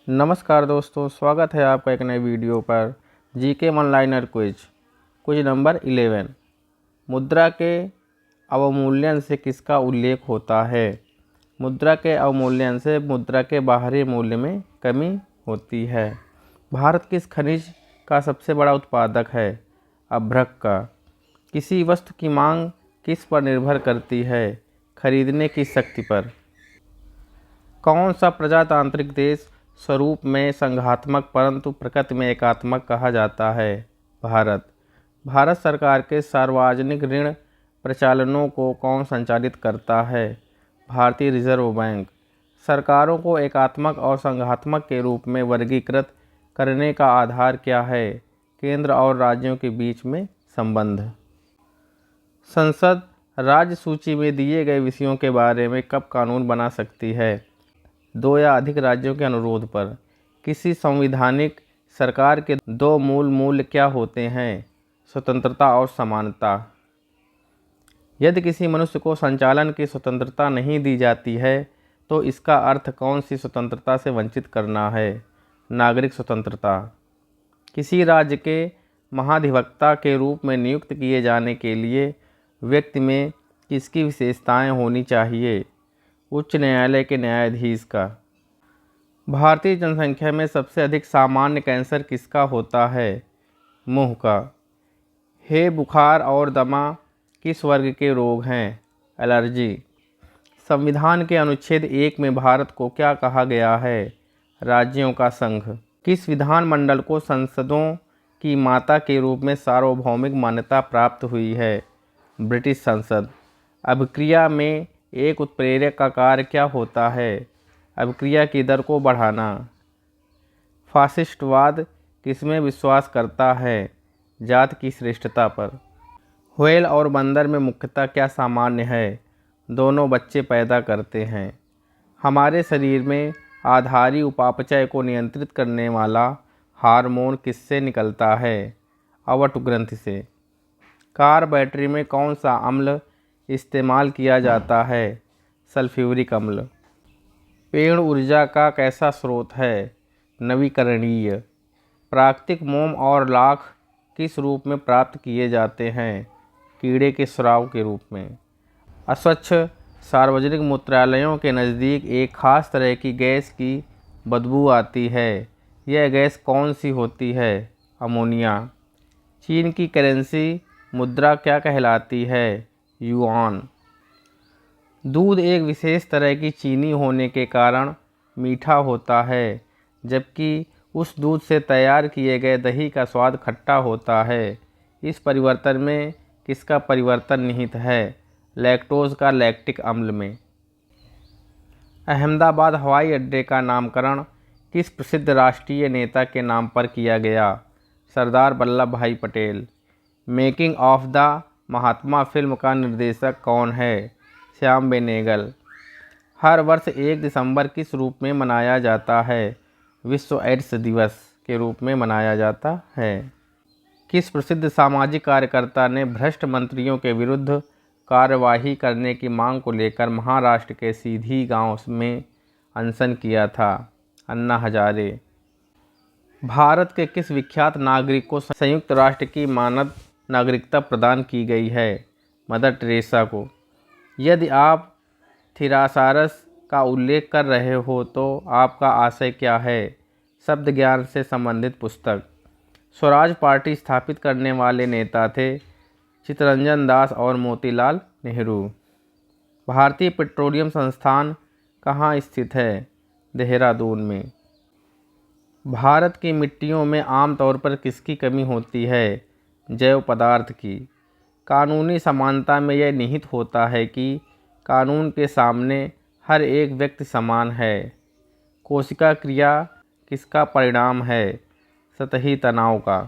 नमस्कार दोस्तों, स्वागत है आपका एक नए वीडियो पर। GK one liner quiz number 11। मुद्रा के अवमूल्यन से किसका उल्लेख होता है? मुद्रा के अवमूल्यन से मुद्रा के बाहरी मूल्य में कमी होती है। भारत किस खनिज का सबसे बड़ा उत्पादक है? अभ्रक का। किसी वस्तु की मांग किस पर निर्भर करती है? खरीदने की शक्ति पर। कौन सा प्रजातांत्रिक देश स्वरूप में संघात्मक परंतु प्रकृति में एकात्मक कहा जाता है? भारत। भारत सरकार के सार्वजनिक ऋण प्रचालनों को कौन संचालित करता है? भारतीय रिजर्व बैंक। सरकारों को एकात्मक और संघात्मक के रूप में वर्गीकृत करने का आधार क्या है? केंद्र और राज्यों के बीच में संबंध। संसद राज्य सूची में दिए गए विषयों के बारे में कब कानून बना सकती है? 2 या अधिक राज्यों के अनुरोध पर। किसी संवैधानिक सरकार के 2 मूल मूल्य क्या होते हैं? स्वतंत्रता और समानता। यदि किसी मनुष्य को संचालन की स्वतंत्रता नहीं दी जाती है तो इसका अर्थ कौन सी स्वतंत्रता से वंचित करना है? नागरिक स्वतंत्रता। किसी राज्य के महाधिवक्ता के रूप में नियुक्त किए जाने के लिए व्यक्ति में किसकी विशेषताएं होनी चाहिए? उच्च न्यायालय के न्यायाधीश का। भारतीय जनसंख्या में सबसे अधिक सामान्य कैंसर किसका होता है? मुंह का। हे बुखार और दमा किस वर्ग के रोग हैं? एलर्जी। संविधान के अनुच्छेद 1 में भारत को क्या कहा गया है? राज्यों का संघ। किस विधानमंडल को संसदों की माता के रूप में सार्वभौमिक मान्यता प्राप्त हुई है? ब्रिटिश संसद। अभिक्रिया में एक उत्प्रेरक का कार्य क्या होता है? अभिक्रिया की दर को बढ़ाना। फासिस्टवाद किसमें विश्वास करता है? जात की श्रेष्ठता पर। व्हेल और बंदर में मुख्यतः क्या सामान्य है? दोनों बच्चे पैदा करते हैं। हमारे शरीर में आहारी उपापचय को नियंत्रित करने वाला हार्मोन किससे निकलता है? अवट ग्रंथि से। कार बैटरी में कौन सा अम्ल इस्तेमाल किया जाता है? सल्फ्यूरिक अम्ल। पेड़ ऊर्जा का कैसा स्रोत है? नवीकरणीय। प्राकृतिक मोम और लाख किस रूप में प्राप्त किए जाते हैं? कीड़े के स्राव के रूप में। अस्वच्छ सार्वजनिक मूत्रालयों के नज़दीक एक खास तरह की गैस की बदबू आती है। यह गैस कौन सी होती है? अमोनिया। चीन की करेंसी मुद्रा क्या कहलाती है? युआन। दूध एक विशेष तरह की चीनी होने के कारण मीठा होता है, जबकि उस दूध से तैयार किए गए दही का स्वाद खट्टा होता है। इस परिवर्तन में किसका परिवर्तन निहित है? लैक्टोज का लैक्टिक अम्ल में। अहमदाबाद हवाई अड्डे का नामकरण किस प्रसिद्ध राष्ट्रीय नेता के नाम पर किया गया? सरदार वल्लभ भाई Patel. Making of the Mahatma film का निर्देशक कौन है? श्याम बेनेगल। हर वर्ष 1 दिसंबर किस रूप में मनाया जाता है? विश्व एड्स दिवस के रूप में मनाया जाता है। किस प्रसिद्ध सामाजिक कार्यकर्ता ने भ्रष्ट मंत्रियों के विरुद्ध कार्यवाही करने की मांग को लेकर महाराष्ट्र के सीधी गांव में अनशन किया था? अन्ना हजारे। भारत के किस विख्यात नागरिक को संयुक्त राष्ट्र की मानद नागरिकता प्रदान की गई है? मदर टेरेसा को। यदि आप थिरासारस का उल्लेख कर रहे हो तो आपका आशय क्या है? शब्द ज्ञान से संबंधित पुस्तक। स्वराज पार्टी स्थापित करने वाले नेता थे चित्तरंजन दास और मोतीलाल नेहरू। भारतीय पेट्रोलियम संस्थान कहाँ स्थित है? देहरादून में। भारत की मिट्टियों में आमतौर पर किसकी कमी होती है? जैव पदार्थ की। कानूनी समानता में यह निहित होता है कि कानून के सामने हर एक व्यक्ति समान है। कोशिका क्रिया किसका परिणाम है? सतही तनाव का।